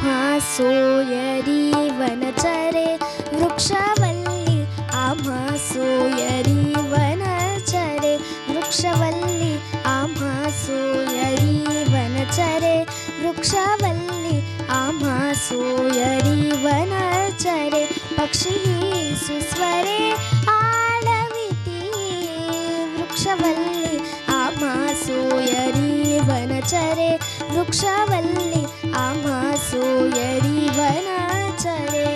आम्हा सोयरी वनचरे वृक्षवल्ली आम्हा सोयरी वनचरे वृक्षवल्ली आम्हा सोयरी वनचरे वृक्षवल्ली आम्हा सोयरी वनचरे पक्षी सुस्वरे आळविती वृक्षवल्ली आम्हा सोयरी वनचरे वृक्षवल्ली आम्हा सोयरी वनचरे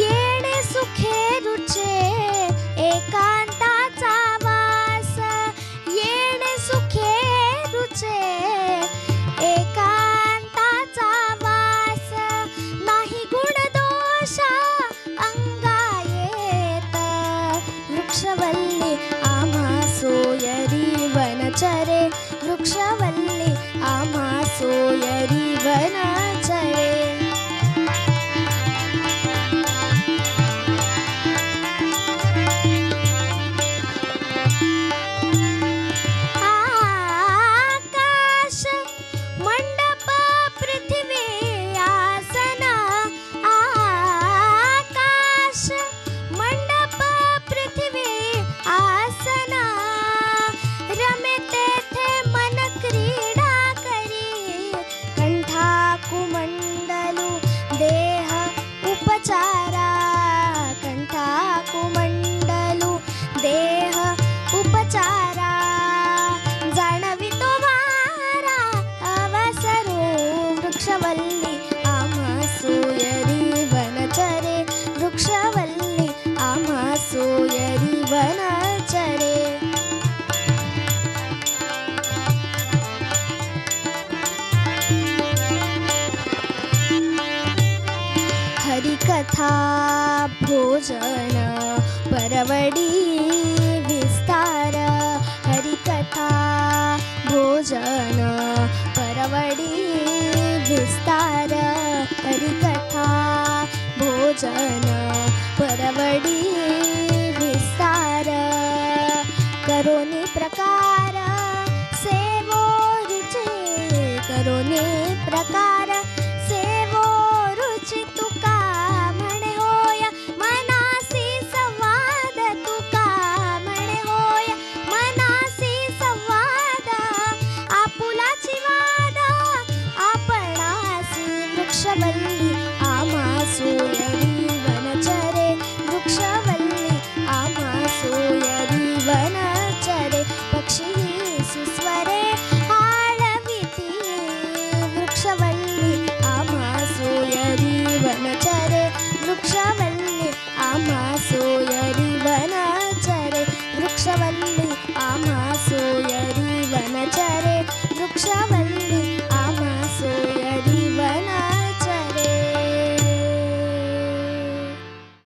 येणे सुखे रुचे एकांताचा वास येणे सुखे रुचे एकांताचा वास नाही गुण दोषा अंगा येत वृक्षवल्ली आम्हा सोयरी वनचरे वृक्षवल्ली आम्हा सोयरी वनचरे आकाश मंडप पृथ्वी आसन आकाश मंडप पृथ्वी आसन रमे तेथे मन क्रीडा करी कंठा कुमंडलू देह उपचारा कंठा कुमंडलू देह उपचारा जाणवितो वारा अवसरो वृक्षवल्ली आम्हा सोयरी वनचरे वृक्षवल्ली आम्हा सोयरी वनचरे हरिकथा भोजन परवडी विस्तार हरिकथा भोजन परवडी विस्तार हरिकथा भोजन परवडी विस्तार करोनी प्रकार सेवो रुचे करोनी प्रकार सेवो रुची तुका म्हणे होय मनासी संवाद तुका म्हणे होय मनासी संवाद आपुलाची वाद आपणासी वृक्षवल्ली आम्हा सोयरी वनचरे वृक्षवल्ली आम्हा सोयरी वनचरे पक्षी सुस्वरे आळविती वृक्षवल्ली आम्हा सोयरी वनचरे वृक्षवल्ली आम्हा सोयरी वनचरे वृक्षवल्ली आम्हा सोयरी वनचरे वृक्षवल्ली